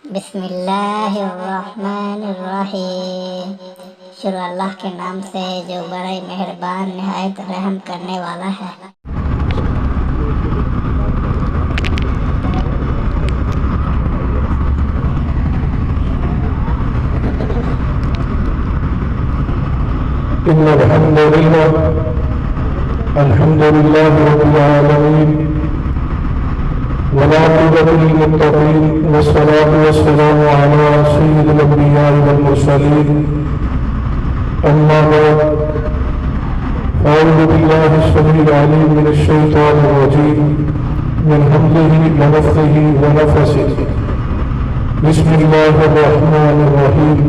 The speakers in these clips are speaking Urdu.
بسم اللہ الرحمن الرحیم۔ شروع اللہ کے نام سے جو بڑے مہربان نہایت رحم کرنے والا ہے۔ إن الحمد لله رب العالمين والعاقبة للمتقين والصلاة والسلام على سيد الأنبياء والمرسلين أما بعد أعوذ بالله السميع العليم من الشيطان الرجيم من همزه ونفخه ونفثه بسم الله الرحمن الرحيم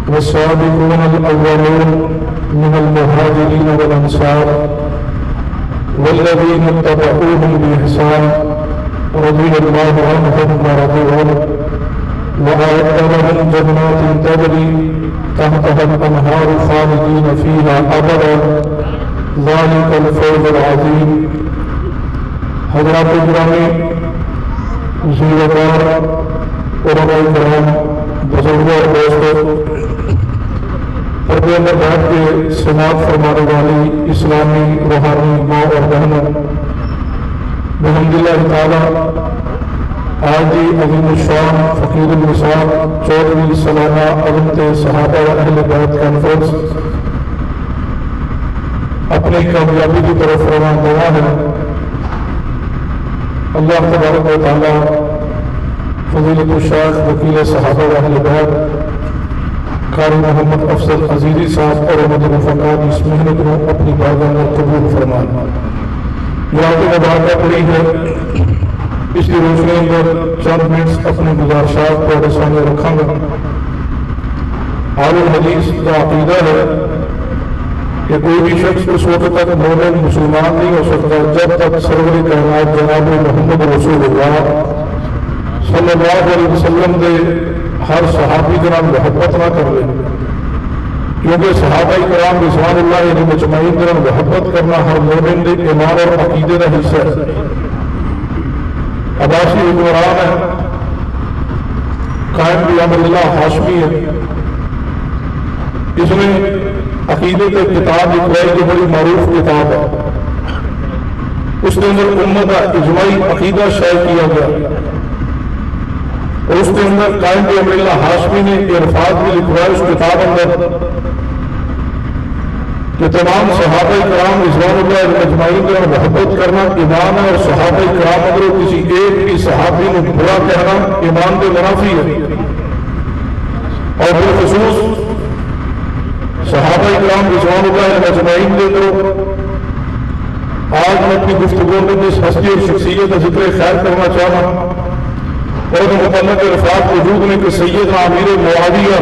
والسابقون الأولون من المهاجرين والأنصار والذين اتبعوهم بإحسان رضي الله عنهم ورضوا عنه وأعد لهم جنات تجري تحتها الأنهار خالدين فيها أبدا ذلك الفوز العظيم۔ حضرات گرامی، زیردار، علماء کرام، بزرگوں اور دوستوں، پردے میں بیٹھ کے سماعت فرمانے والی اسلامی روحانی ماں اور بہنوں، الحمدللہ تعالی آج عظیم الشان فقیر النصاب 14ویں سالانہ عظمت صحابہ و اہل بیت کانفرنس اپنی کامیابی کی طرف روان ہوا ہے۔ اللہ تبارک و تعالی فضیلت الشیخ وکیل صحابہ و اہل بیت قاری محمد افضل عزیزی صاحب اور احمد رفقات اس محنت کو اپنی بارگاہ میں قبول فرمائے۔ یہ آیت مبارکہ پڑھی ہے، اس کی روشنی اندر چند منٹس اپنے گزارشات کو سامنے رکھوں گا۔ اہل الحدیث کا عقیدہ ہے کہ کوئی بھی شخص اس وقت تک مومن مسلمان نہیں ہو سکتا جب تک سرور کائنات جناب محمد رسول اللہ صلی اللہ علیہ وسلم دے ہر صحابی کے نام محبت نہ کر لے، کیونکہ صحابہ کرام رضوان اللہ علیہ مجمعین کے نام محبت کرنا ہر مومن دے ایمان اور عقیدے کا حصہ ہے۔ عباسی حکمران ہے، قائم بامر اللہ ہاشمی ہے، اس نے عقیدے کے کتاب لکھوائی جو بڑی معروف کتاب ہے، اس کے اندر امت کا اجماعی عقیدہ شائع کیا گیا، اور اس کے اندر قائم بامر اللہ ہاشمی نے الفاظ بھی لکھوائے اس کتاب اندر کہ تمام صحابہ کرام رضوان اللہ علیہ مجمعین کے محبت کرنا ایمان ہے، اور صحابہ کرام اگر کسی ایک بھی صحابی نے برا کہنا ایمان کے منافی ہے۔ اور بالخصوص صحابہ کرام رضوان اللہ علیہ مجمعین کے تو آج میں اپنی گفتگو میں اس ہستی اور شخصیت کا ذکر خیر کرنا چاہتا ہوں، اور متعلق الفاظ وجود میں کہ سیدنا امیر معاویہ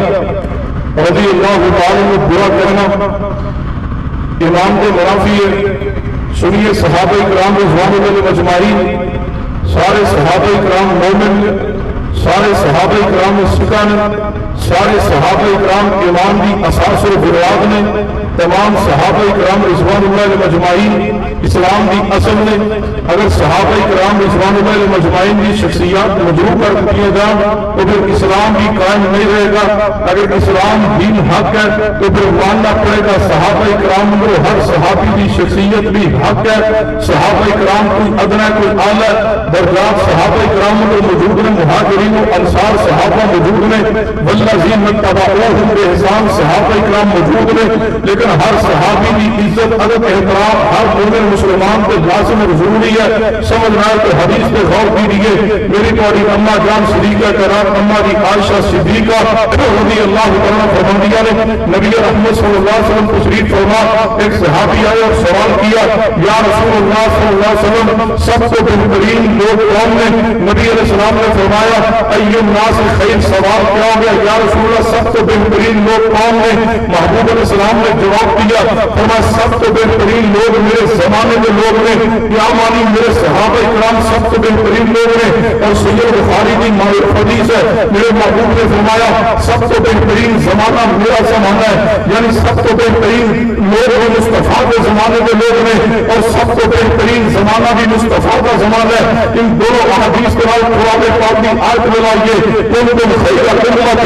رضی اللہ تعالی عنہ برا کہنا ایمان کے منافی ہے۔ سنیے صحابہ کرام رضوان اللہ مجمعین، سارے صحابہ کرام مومن، سارے صحابہ کرام ثقہ نے، سارے صحابہ کرام ایمان کی اساس و بنیاد نے، تمام صحابہ کرام رضوان اللہ مجمعین اسلام کی اصل نے۔ اگر صحابہ کرام رضوان اللہ مجمعین کی شخصیات مجروح کر دیے جائیں تو پھر اسلام بھی قائم نہیں رہے گا۔ اگر اسلام دین حق ہے تو پھر ماننا پڑے گا صحابہ کرام میں ہر صحابی کی شخصیت بھی حق ہے۔ صحابہ کرام کوئی ادنا کوئی اعلیٰ درجات صحابہ کرام میں موجود ہیں، مہاجرین و انصار صحابہ موجود ہیں، والذین اتبعوہم بإحسان صحابہ کرام موجود ہیں، لیکن ہر صحابی کی عزت ادب احترام ہر مومن مسلمان کے لازم اور ضروری ہے۔ سمجھنا ہے کہ حدیث پہ غور کیجیے، میری تمہاری اماں جان صدیقہ کرام اماں جی عائشہ صدیقہ رضی اللہ عنہا فرماندیہ نے نبی رحمت صلی اللہ علیہ وسلم تشریف فرما، ایک صحابی آئے اور سوال کیا، یا رسول اللہ صلی اللہ علیہ وسلم سب سے بہترین لوگ کون نے؟ نبی علیہ السلام نے فرمایا ای الناس خیر، سوال کیا ہو گیا یا رسول اللہ سب سے بہترین لوگ کون نے؟ محبوب علیہ السلام نے جواب دیا، فرمایا سب سے بہترین لوگ میرے زمانے میں لوگ نے، یا مانی میرے صحابہ کرام سب سے بہترین لوگ ہیں۔ اور سید بخاری بخاری حدیث ہے، میرے محبوب نے فرمایا سب سے بہترین زمانہ میرا زمانہ ہے، یعنی سب سے بہترین لوگ مصطفیٰ کے زمانے کے لوگ نے، اور سب سے بہترین زمانہ بھی مصطفیٰ کا زمانہ ہے۔ ان دونوں احادیث کے بعد قرآن پاک کی آیت میں لائیے کنتم خیر امۃ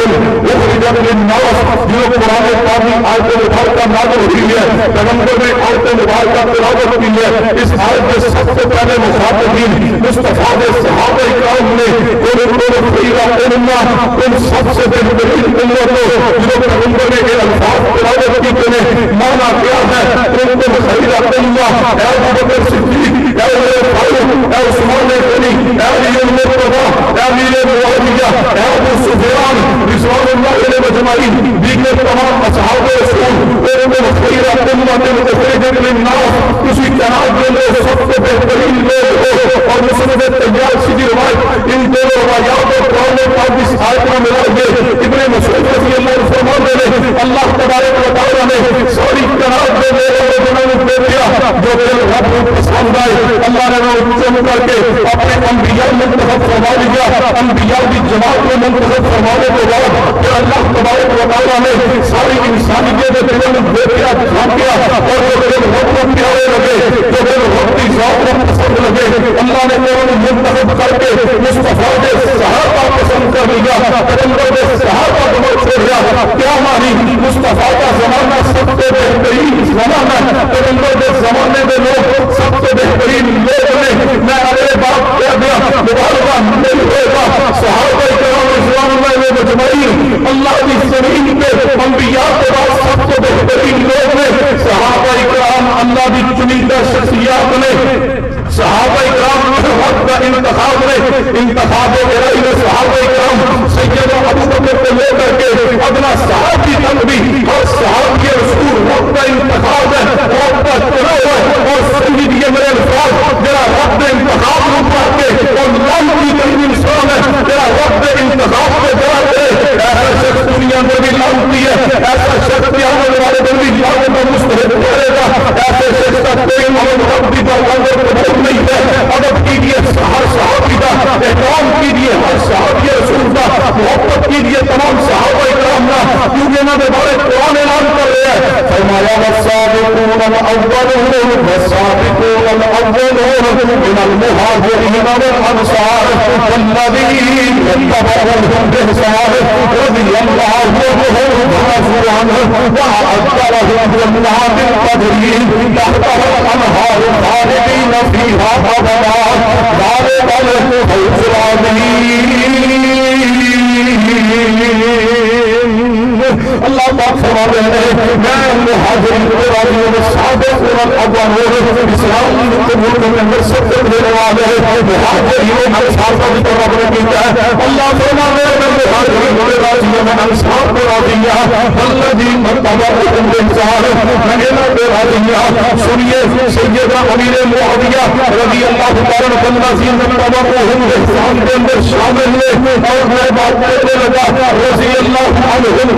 اخرجت للناس، جو قرآن پاک کی آیت مبارکہ نازل ہوئی ہے، پیغمبر نے آیت مبارکہ تلاوت کی ہے۔ اس آیت کے سب سے پہلے مخاطبین مصطفیٰ کے صحابہ کرام نے کنتم خیر امۃ، تم سب سے بہترین امت ہو، جو پیغمبر نے یہ الفاظ تلاوت کی تمہیں مانا کیا ہے کنتم خیر امۃ، اے ابو بکر صدیق، اے عمر فاروق، اے عثمان غنی، اے علی المرتضیٰ، اے امیر معاویہ، اے ابو سفیان رضوان اللہ علیہ اجمعین، دیگر تمام اصحاب رسول، کنتم خیر امۃ اخرجت للناس، کسی کائنات میں لوگ سب سے بہترین لوگ ہو۔ اور مسند تیار سیدھی روایت ان دونوں روایات اور قرآن پاک کی آیت میں ملائیے ابن مسعود رضی اللہ عنہ فرماتے ہیں اللہ تبارک و تعالیٰ نے ساری کائنات میں لوگوں کو دیا جو دل رب کو پسند آئے، اللہ نے وہ چن کر کے اپنے انبیاء منتخب فرما لیا۔ انبیاء کی جماعت میں منتخب فرمانے کے بعد پھر اللہ تبارک و تعالیٰ نے ساری انسانیت کے دل میں دیا جھانکیا، اور جو دل رب کو پیارے لگے، جو دل رب کی ذات کو پسند لگے، اللہ نے انہیں منتخب کر کے مصطفیٰ کے صحابہ پسند کر لیا، پیغمبر کے صحابہ کو چھوڑ دیا۔ کیا مانی مصطفیٰ کا زمانہ سب سے بہترین زمانہ ہے، پیغمبر کے زمانے میں لوگ سب سے بہترین لوگ نے، میں اگلے بات کہہ دیا مبارکہ نہیں ہوگا صحابہ کرام رضوان اللہ علیہ اجمعین، اللہ کی زمین پہ انبیاء کے بعد سب سے بہترین لوگ نے صحابہ کرام، اللہ کی چنیدہ شخصیات نے، صحابہ کرام وقت کا انتخاب نے، انتخاب الہی میں صحابہ کرام سیدنا ابو بکر کو لے کر کے اگلا صحابی تک بھی ہر صحابی رسول وقت کا انتخاب ہے، وقت کا چناؤ ہے، اور سنجید یہ میرے الفاظ میرا وقت انتخاب کر کے اور لم کی کہیں انسان ہے، میرا وقت انتخاب پہ جا کے ایسا شخص دنیا میں بھی لانتی ہے، ایسا شخص بھی آنے والے دن بھی لانت کا مستحق کرے گا، ایسے شخص کا کوئی موت ربی کا وقت قبول نہیں ہے۔ ادب کیجیے ہر صحابی کا، احترام کیجیے ہر صحابی رسول کا، محبت کیجیے تمام صحابہ کرام کا، کیونکہ انہوں نے بڑے قرآن اعلان کر رہے ہیں، فرمایا والسابقون الاولون والسابقون الاولون من المہاجرین والانصار والذین اتبعوهم بإحسان رضی اللہ عنہم ورضوا عنہ وأعد لهم جنات تجری تحتها الأنهار خالدین فیہا ابدا ذلک الفوز العظیم۔ اللہ پاک فرما رہے ہیں میں مہاجرین والے سابقون الاولون، اسلام کے ملک میں اندر سب سے پہلے والے مہاجرین انصار کا ذکر رب نے کیا ہے۔ اللہ فرما رہے ہیں میں مہاجرین والے میں انصار کو راضی ہے، الذین اتبعوهم بإحسان میں انہوں کو راضی ہے۔ سنیے سیدنا امیر معاویہ رضی اللہ تعالیٰ عنہ الذین اتبعوهم بإحسان کے اندر شامل ہے، اور میں بات کرنے لگا رضی اللہ عنہم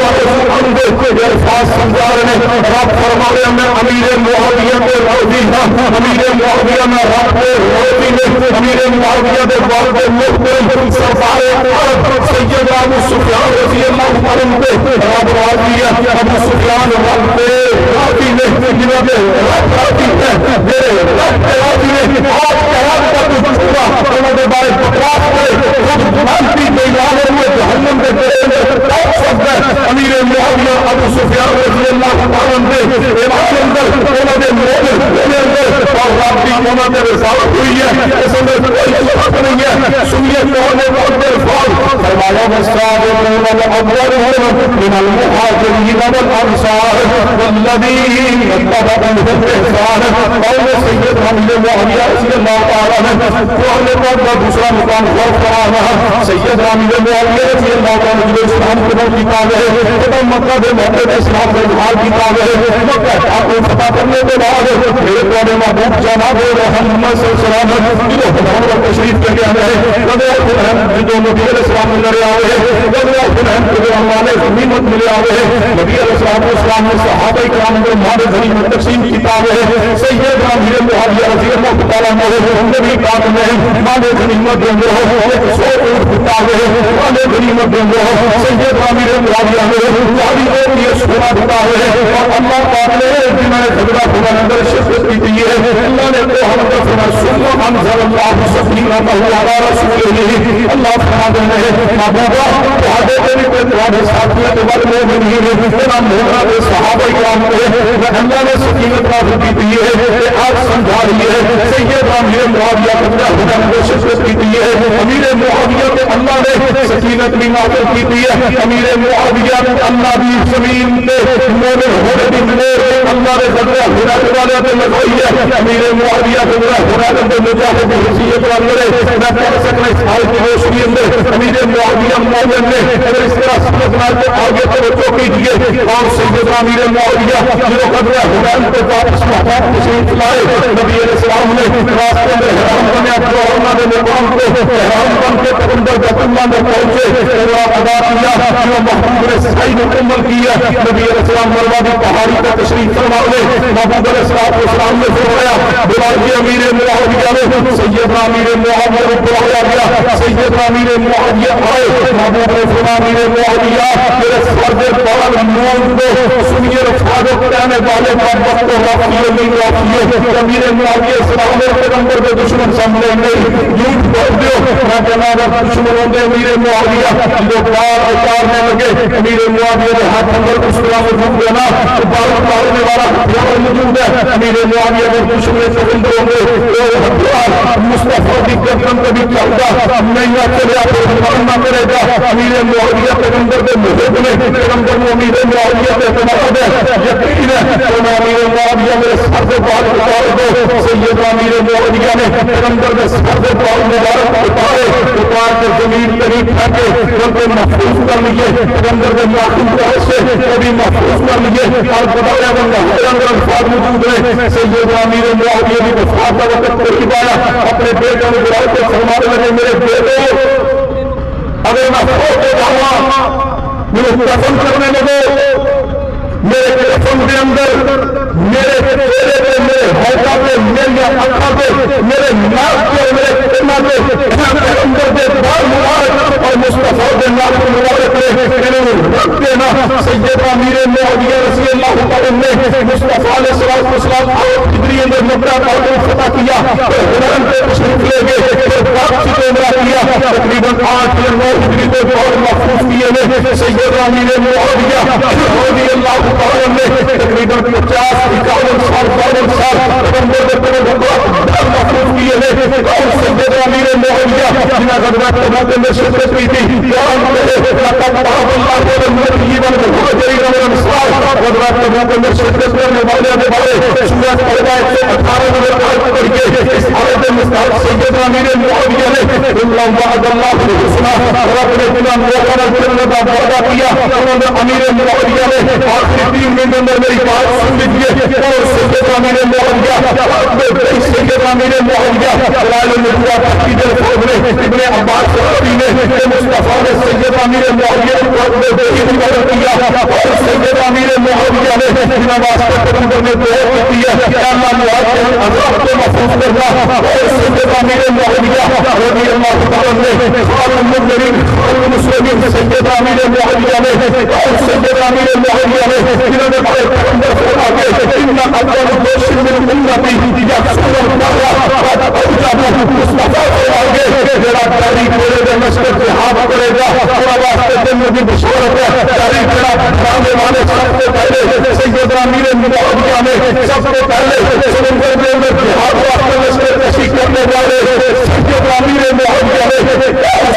الفاظ سمجھا رہے ہیں۔ رب فرما رہے ہیں میں امیر معاویہ کو راضی ہوں، امیر معاویہ میں رب کو راضی ہے، امیر معاویہ کے بعد محترم سرکار عرب سید ابو سفیان رضی اللہ عنہ پہ رب راضی ہے، ابو سفیان رب پہ راضی ہے، جنہوں نے رب راضی ہے، میرے رب پہ راضی ہے۔ آپ قیامت کا کچھ چھوڑا انہوں نے بارے بکواس کرے خود جانتی تیار ہوئے جہنم کے تیرے کون سب ہے۔ امیر معاویہ ابو سفیان رضی اللہ عنہ نے ایمان اندر انہوں نے مومن ہونے اندر اور رب کی انہوں نے رسالت ہوئی ہے، اس اندر کوئی شک نہیں ہے۔ سنیے قرآن پاک کے الفاظ فرمایا والسابقون الاولون من المہاجرین والانصار والذین اتبعوهم بإحسان، اور سید امیر معاویہ رضی اللہ تعالیٰ عنہ قرآن پاک کا دوسرا مقام غور فرمایا ہے۔ سید امیر معاویہ رضی اللہ تعالیٰ عنہ اسلام کے بعد کتاب ہے، خدا مکہ کے موقع میں اسلام کا اظہار کتاب ہے، مکہ آپ کو فتح کرنے کے بعد میرے پیارے محبوب جناب محمد صلی اللہ علیہ وسلم جو حضور کا تشریف لے کے آئے ہیں، غزوہ حنین جو نبی علیہ السلام میں لڑے آئے ہیں، غزوہ حنین جو ہمارے غنیمت ملے آئے ہیں، نبی علیہ السلام نے صحابہ کرام کو مال غنیمت تقسیم کتاب ہے۔ سید امیر معاویہ رضی اللہ تعالیٰ عنہ نبی پاک نے مال غنیمت جو ہے 100 اونٹ بتاوے والے غنیمت دیں گے سید امیر معاویہ نے ساری لوگ یہ سونا بتاوے اور اللہ پاک نے جنہیں خدا خدا اندر شفت کی دی ہے اللہ نے تو ہم کا فرما سنو انزل اللہ سکینہ علی رسولہ اللہ فرما دے محبوبہ وعدے تیری پہ تمہارے ساتھیوں کے بارے میں نہیں ہے تمام محرم صحابہ کرام نے اللہ نے سکینت نازل کی دی ہے کہ آج سمجھا رہی ہے سید امیر معاویہ خدا خدا اندر شفت کی دی ہے امیر معاویہ کے اللہ نے سکینت بھی نازل کی دی ہے امیر معاویہ نے اللہ بھی زمین پہ مومن ہونے بھی ملے اللہ نے خدا خدا والے پہ لگائی ہے امیر معاویہ خدا خدا کے مجاہد حیثیت والے میں پڑھ سکنا اس حال کی روشنی اندر امیر معاویہ مومن نے اگر اس طرح سمجھنا تو آگے توجہ کیجیے اور سید امیر معاویہ جو خدا خدا کو واپس محبوب تشریف لائے نبی علیہ السلام نے راستے میں حرام بنے اپنے اللہ نے مقام کو حرام بن کے پیغمبر بیت اللہ میں پہنچے پورا ادا کیا جو محبوب نے صحیح مکمل کیا نبی علیہ السلام مروا بھی پہاڑی پر تشریف فرما لے محبوب علیہ السلام نے فرمایا بلائیے امیر معاویہ نے سید امیر معاویہ کو بلایا گیا سید امیر معاویہ آئے محبوب نے فرمایا امیر معاویہ میرے سر بال نور کو سنیے رفاظ کہنے والے محبت کو رافیے نہیں رافیے امیر معاویہ السلام نے پیغمبر کے دشمن سامنے نہیں جھوٹ بول دیو میں کہنا اگر دشمنوں نے امیر معاویہ جو بار اتارنے لگے امیر معاویہ نے ہاتھ اندر اس طرح سے ڈھونڈ دینا تو بار اتارنے والا ہتھیار موجود ہے امیر معاویہ نے دشمن پیغمبروں نے وہ ہتھیار مصطفیٰ کی گردن پہ بھی چلتا نہیں چلے آپ نہ کرے گا امیر معاویہ پیغمبر کے محب نے پیغمبر کو امیر معاویہ پہ اعتماد ہے یقین ہے تو امیر معاویہ میرے سر سے بال اتار دو سید امیر معاویہ نے پیغمبر کے سر سے بال مبارک اتار کے زمین پہ نہیں پھینکے ان کو محفوظ کر لیے پیغمبر کے ناخن سے وہ بھی محفوظ کر لیے اور بتایا بندہ اندر الفاظ موجود ہے سید امیر معاویہ کی وفات کا وقت قریب آیا اپنے بیٹے کو بلا کے فرمانے لگے میرے بیٹے اگر میں فوت ہو جاؤں مجھے دفن کرنے لگو میرے کفن کے اندر میرے چہرے پہ میرے ہوٹا پہ میری آنکھوں پہ میرے ناک پہ میرے کنا پہ پیغمبر کے بال مبارک اور مصطفیٰ کے ناک مبارک پہ انہیں رکھ دینا سید امیر معاویہ رضی اللہ تعالیٰ نے مصطفیٰ علیہ السلام اور جبریل نے مکہ کا فتح کیا حرم پہ تشریف لے گئے واپسی کو عمرہ کیا تقریباً 8 یا 9 ہجری کو بہت محفوظ کیے نے سید امیر معاویہ رضی اللہ تعالیٰ نے تقریباً 50-51 سال پیغمبر کے بہت محفوظ کیے نے اور سید امیر معاویہ جنہیں غزوہ تبوک میں شرکت کی تھی قرآن میں لقد طاب اللہ للنبیین والمہاجرین والانصار غزوہ تبوک میں شرکت کرنے والے سورہ توبہ 118 میں آیت پڑھ کے اس آیت مستحق سید امیر معاویہ نے اللہ وعد اللہ الحسنى رب نے بنا موقع جنت کا وعدہ کیا انہوں نے امیر معاویہ نے آخری 3 مہینے میں میری بات سن لیجیے اور سید امیر معاویہ سید امیر معاویہ لال النبوہ کی طرف نے ابن عباس رضی نے مصطفیٰ نے سید امیر معاویہ کو عبادت کیا اور سید امیر معاویہ نے بنا واسطے پیغمبر نے دعا کی ہے کہ اللہ معاویہ عذاب کو محفوظ کرنا اور سید امیر معاویہ رضی اللہ تعالیٰ نے خال المنذرین خال المسلمین سید امیر معاویہ نے اور سید امیر معاویہ نے جنہوں نے بڑے پیغمبر کو آگے اتنا اکبر دوش من امتی یا رسول اللہ قد اوجب مصطفیٰ کو آگے میرا تاریخ میرے دے مشکل جہاد کرے گا پورا واسطے دن میں بشارت ہے تاریخ میرا جانے والے سب سے پہلے سید امیر معاویہ نے سب سے پہلے سمندر میں جہاد واسطے مشکل کشی کرنے والے سید امیر معاویہ نے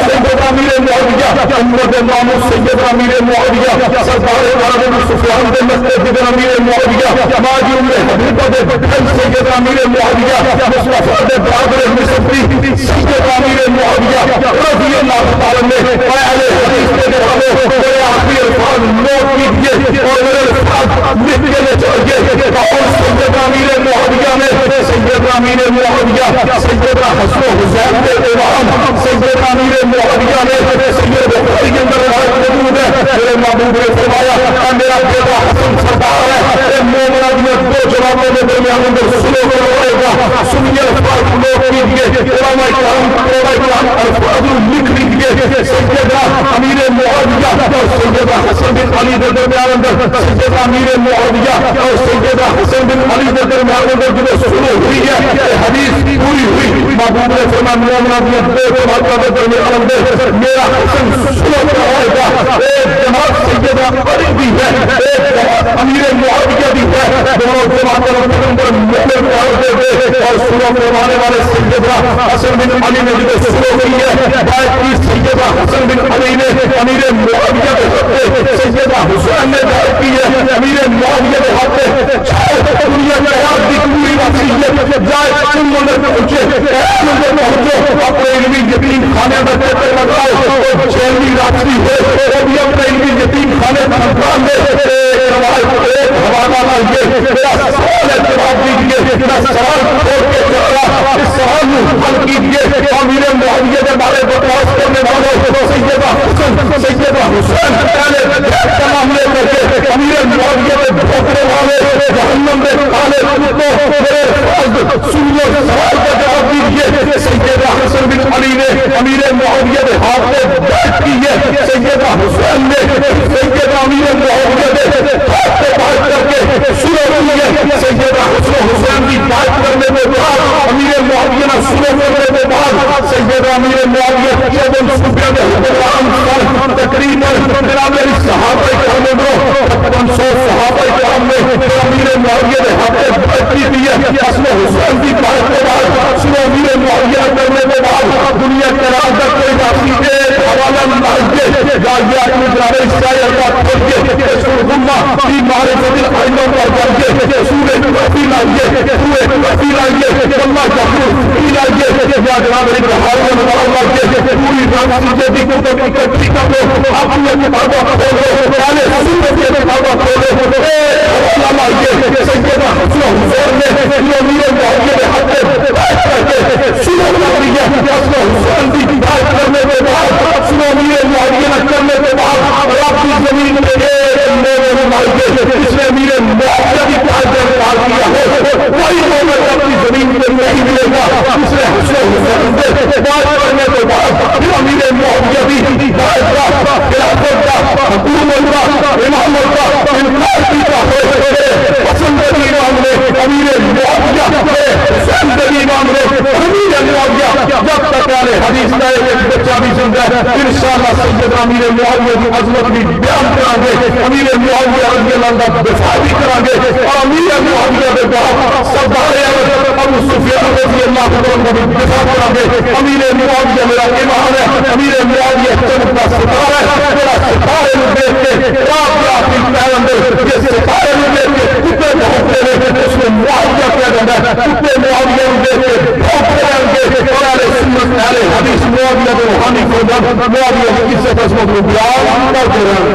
سید امیر معاویہ امت ناموس سید امیر معاویہ سردار عرب سفیان بن مسعود بن امیر معاویہ ماجی حبیبہ دے بکل سید امیر معاویہ مصطفیٰ دے برادر مصطفی سید امیر معاویہ رضی اللہ تعالیٰ نے اہل حدیث کے دعوے میرے آخری الفاظ نوٹ کیجئے اور میرے الفاظ لکھ کے چاہیے اور سید امیر معاویہ نے سید امیر معاویہ سید حسن و حسین کے امام سید امیر معاویہ نے سید بخاری کے اندر روایت موجود ہے میرے محبوب نے فرمایا میرا بیٹا حسن سردار ہے مومنہ دو جوابوں میں درمیان اندر سنو کرے گا سنیے الفاظ نوٹ کیجئے علماء کرام الفاظ لکھ لیجئے امیر معاویہ اور سیدنا حسن بن علی کے درمیان میں جو سلو ہوئی ہے حدیث پوری ہوئی محبوب نے فرمایا مومنہ دیا دو جماعتوں کے درمیان میں میرا حسن سلو کرائے گا ایک جماعت سیدنا علی بھی ہے ایک جماعت امیر معاویہ بھی ہے دونوں جماعتوں کے اندر مومن پڑھتے تھے اور سلو کروانے والے سیدنا حسن بن علی نے جو سلو کی ہے بات کی سیدنا حسن بن علی نے امیر معاویہ کے ہاتھ سیدنا حسین نے بات کی ہے امیر معاویہ کے ہاتھ چاہے دنیا کے ہاتھ کی پوری وصیت جائے تم منظر پہنچے منظر پہنچو اپنے علمی یتیم خانے میں پیسے لگاؤ اور چیلوی راکسی ہے وہ بھی اپنے علمی یتیم خانے میں مقام دے ایک روایت ایک حوالہ لائیے میرا سوال ہے جواب دیجیے میرا سوال کھول کے چلا اس سوال میں حل کیجیے امیر معاویہ کے بارے بکواس کرنے والوں سیدنا حسن سیدنا حسین پہلے تمام لے کر کے امیر معاویہ کے دھوکے والے جہنم میں کالے کتوں میرے فرض سنو سوال کا جواب دیجیے سیدنا حسن بن علی نے امیر معاویہ کے ہاتھ میں بیعت کی ہے سیدنا حسین نے سیدنا امیر معاویہ کے ہاتھ سے بیعت کر کے شروع کی ہے سیدنا حسین کی بیعت کرنے کے بعد امیر معاویہ نے شروع کرنے کے بعد سیدنا امیر معاویہ شیخ سفیان حکمران تقریباً جناب صحابہ کرام نے 500 صحابہ کرام نے امیر معاویہ نے ہاتھ سے بیعت کی ہے اصل حسین کی بیعت کے بعد شروع امیر معاویہ کرنے کے بعد دنیا کے راز کا کوئی باقی ایک حوالہ مانگے جاگیا اپنی جناب عیسائی اللہ کھول کے رسول اللہ کی معرفت العلم پر جاگے سورہ کافی لائیے سورہ کافی لائیے اللہ جہور لائیے یا جناب حارون اللہ کے پوری راکسی دی کو اکٹھی کر لو اپنی کتابوں کھولو پہلے سورت کی کتابوں کھولو حوالہ لائیے سیدنا حسین نے امیر معاویہ کے ہاتھ سے بیعت کر کے شروع کر دی ہے حسین کی بیعت کرنے کے بعد امیر معاویہ نے کرنے کے بعد اپنی زمین میں ایک مومن مائیے جس نے امیر معاویہ کی بیعت کا انکار کیا ہے کوئی مومن اپنی زمین میں نہیں ملے گا اس نے حسین سے بیعت کرنے کے بعد امیر معاویہ بھی بیعت کا خلافت کا حکومت کا امامت کا انکار کیا ہے پسند امام نے امیر معاویہ کے حسین امام نے امیر معاویہ جب تک والے حدیث کا ایک بچہ بھی سن رہا ہے انشاءاللہ سیدنا امیر معاویہ کی عظمت بھی بیان کریں گے امیر معاویہ رضی اللہ عنہ دفاع بھی کریں گے اور امیر معاویہ کے بعد سردار ابو سفیان رضی اللہ عنہ بھی دفاع کریں گے امیر معاویہ میرا امام ہے امیر معاویہ چمکتا ستارہ ہے میرا ستارے میں دیکھ کے رات رات کی پیغمبر یہ ستارے میں دیکھ کے کتنے بہت رہے اس میں معاویہ کیا جاتا ہے کتنے معاویہ میں دیکھ کے بہت رہے اور اہل سنت اہل حدیث معاویہ کے روحانی فرزند معاویہ کی عزت عظمت کو بیان کرتے رہے